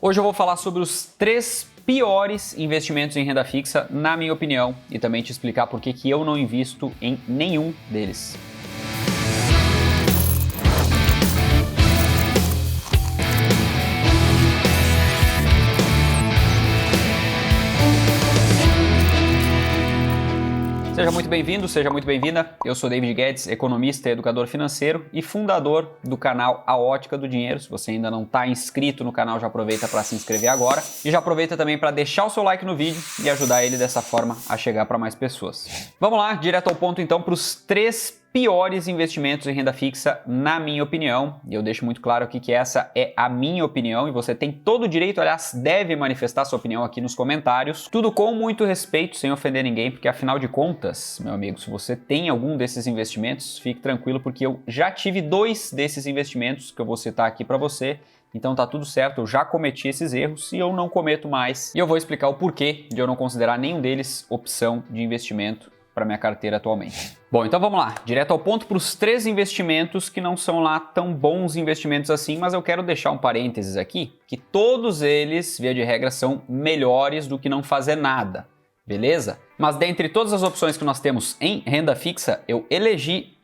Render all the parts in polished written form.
Hoje eu vou falar sobre os 3 piores investimentos em renda fixa, na minha opinião, e também te explicar por que eu não invisto em nenhum deles. Seja muito bem-vindo, seja muito bem-vinda. Eu sou David Guedes, economista e educador financeiro e fundador do canal A Ótica do Dinheiro. Se você ainda não está inscrito no canal, já aproveita para se inscrever agora e já aproveita também para deixar o seu like no vídeo e ajudar ele dessa forma a chegar para mais pessoas. Vamos lá, direto ao ponto então para os 3 piores investimentos em renda fixa, na minha opinião. E eu deixo muito claro aqui que essa é a minha opinião e você tem todo o direito, aliás, deve manifestar sua opinião aqui nos comentários. Tudo com muito respeito, sem ofender ninguém, porque afinal de contas, meu amigo, se você tem algum desses investimentos, fique tranquilo, porque eu já tive 2 desses investimentos que eu vou citar aqui para você. Então tá tudo certo, eu já cometi esses erros e eu não cometo mais. E eu vou explicar o porquê de eu não considerar nenhum deles opção de investimento para minha carteira atualmente. Bom, então vamos lá, direto ao ponto para os 3 investimentos que não são lá tão bons investimentos assim, mas eu quero deixar um parênteses aqui, que todos eles, via de regra, são melhores do que não fazer nada, beleza? Mas dentre todas as opções que nós temos em renda fixa, eu elegi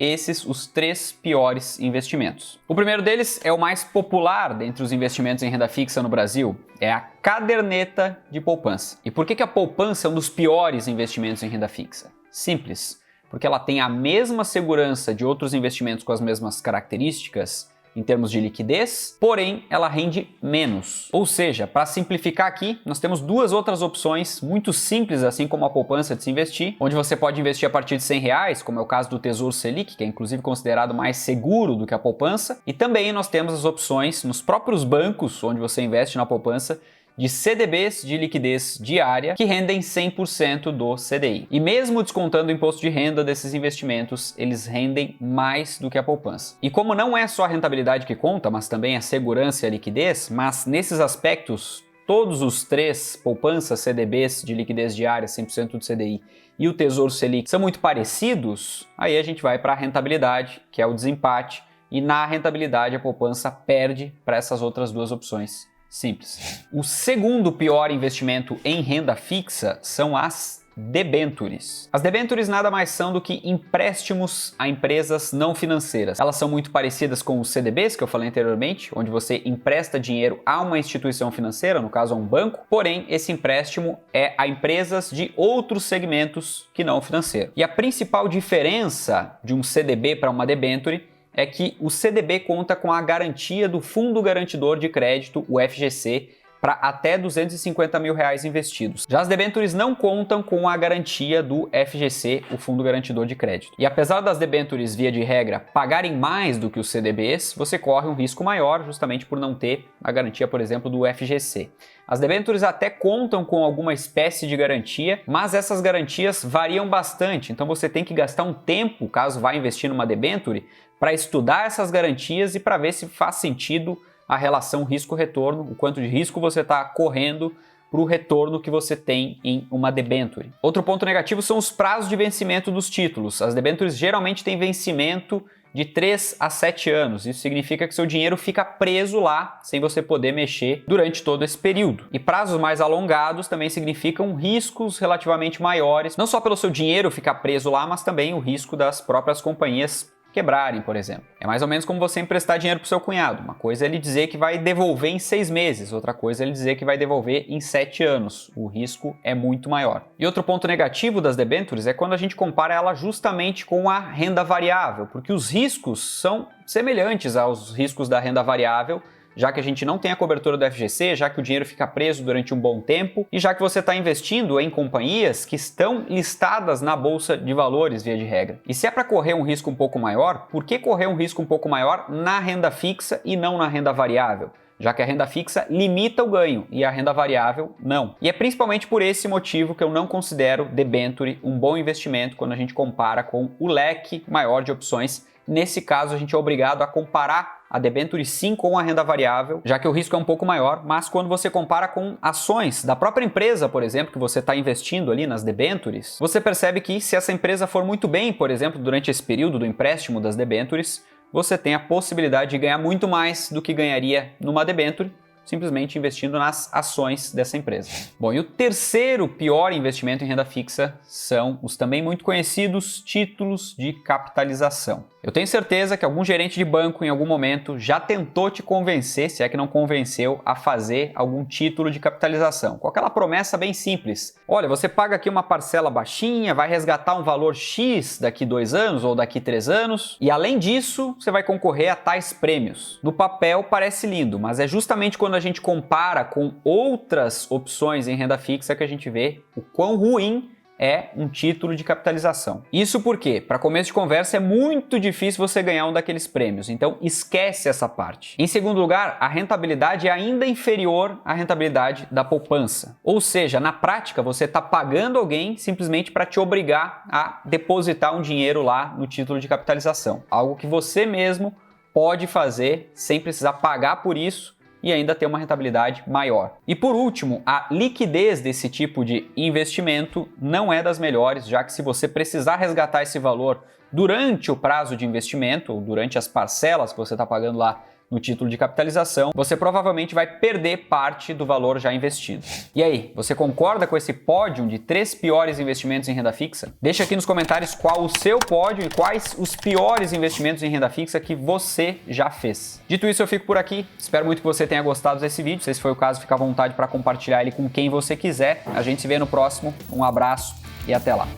os 3 piores investimentos. O primeiro deles é o mais popular dentre os investimentos em renda fixa no Brasil, é a caderneta de poupança. E por que a poupança é um dos piores investimentos em renda fixa? Simples, porque ela tem a mesma segurança de outros investimentos com as mesmas características em termos de liquidez, porém ela rende menos. Ou seja, para simplificar aqui, nós temos 2 outras opções muito simples, assim como a poupança de se investir, onde você pode investir a partir de R$100, como é o caso do Tesouro Selic, que é inclusive considerado mais seguro do que a poupança, e também nós temos as opções nos próprios bancos onde você investe na poupança, de CDBs de liquidez diária que rendem 100% do CDI. E mesmo descontando o imposto de renda desses investimentos, eles rendem mais do que a poupança. E como não é só a rentabilidade que conta, mas também a segurança e a liquidez, mas nesses aspectos, todos os 3, poupança, CDBs de liquidez diária, 100% do CDI, e o Tesouro Selic são muito parecidos, aí a gente vai para a rentabilidade, que é o desempate, e na rentabilidade a poupança perde para essas outras 2 opções. Simples. O segundo pior investimento em renda fixa são as debêntures. As debêntures nada mais são do que empréstimos a empresas não financeiras. Elas são muito parecidas com os CDBs que eu falei anteriormente, onde você empresta dinheiro a uma instituição financeira, no caso a um banco, porém esse empréstimo é a empresas de outros segmentos que não o financeiro. E a principal diferença de um CDB para uma debênture é que o CDB conta com a garantia do Fundo Garantidor de Crédito, o FGC, para até R$250 mil investidos. Já as debêntures não contam com a garantia do FGC, o Fundo Garantidor de Crédito. E apesar das debêntures, via de regra, pagarem mais do que os CDBs, você corre um risco maior justamente por não ter a garantia, por exemplo, do FGC. As debêntures até contam com alguma espécie de garantia, mas essas garantias variam bastante, então você tem que gastar um tempo, caso vá investir numa debênture, para estudar essas garantias e para ver se faz sentido a relação risco-retorno, o quanto de risco você está correndo para o retorno que você tem em uma debênture. Outro ponto negativo são os prazos de vencimento dos títulos. As debêntures geralmente têm vencimento de 3 a 7 anos. Isso significa que seu dinheiro fica preso lá, sem você poder mexer durante todo esse período. E prazos mais alongados também significam riscos relativamente maiores, não só pelo seu dinheiro ficar preso lá, mas também o risco das próprias companhias quebrarem, por exemplo. É mais ou menos como você emprestar dinheiro para o seu cunhado. Uma coisa é ele dizer que vai devolver em 6 meses, outra coisa é ele dizer que vai devolver em 7 anos. O risco é muito maior. E outro ponto negativo das debêntures é quando a gente compara ela justamente com a renda variável, porque os riscos são semelhantes aos riscos da renda variável, já que a gente não tem a cobertura do FGC, já que o dinheiro fica preso durante um bom tempo e já que você está investindo em companhias que estão listadas na Bolsa de Valores, via de regra. E se é para correr um risco um pouco maior, por que correr um risco um pouco maior na renda fixa e não na renda variável? Já que a renda fixa limita o ganho e a renda variável não. E é principalmente por esse motivo que eu não considero debênture um bom investimento quando a gente compara com o leque maior de opções. Nesse caso, a gente é obrigado a comparar a debênture sim com a renda variável, já que o risco é um pouco maior, mas quando você compara com ações da própria empresa, por exemplo, que você está investindo ali nas debêntures, você percebe que se essa empresa for muito bem, por exemplo, durante esse período do empréstimo das debêntures, você tem a possibilidade de ganhar muito mais do que ganharia numa debênture simplesmente investindo nas ações dessa empresa. Bom, e o terceiro pior investimento em renda fixa são os também muito conhecidos títulos de capitalização. Eu tenho certeza que algum gerente de banco em algum momento já tentou te convencer, se é que não convenceu, a fazer algum título de capitalização, com aquela promessa bem simples. Olha, você paga aqui uma parcela baixinha, vai resgatar um valor X daqui 2 anos ou daqui 3 anos, e além disso, você vai concorrer a tais prêmios. No papel parece lindo, mas é justamente quando a gente compara com outras opções em renda fixa que a gente vê o quão ruim é um título de capitalização. Isso porque, para começo de conversa, é muito difícil você ganhar um daqueles prêmios, então esquece essa parte. Em segundo lugar, a rentabilidade é ainda inferior à rentabilidade da poupança. Ou seja, na prática, você está pagando alguém simplesmente para te obrigar a depositar um dinheiro lá no título de capitalização. Algo que você mesmo pode fazer sem precisar pagar por isso e ainda ter uma rentabilidade maior. E por último, a liquidez desse tipo de investimento não é das melhores, já que se você precisar resgatar esse valor durante o prazo de investimento, ou durante as parcelas que você está pagando lá no título de capitalização, você provavelmente vai perder parte do valor já investido. E aí, você concorda com esse pódio de 3 piores investimentos em renda fixa? Deixa aqui nos comentários qual o seu pódio e quais os piores investimentos em renda fixa que você já fez. Dito isso, eu fico por aqui. Espero muito que você tenha gostado desse vídeo. Se esse foi o caso, fica à vontade para compartilhar ele com quem você quiser. A gente se vê no próximo. Um abraço e até lá.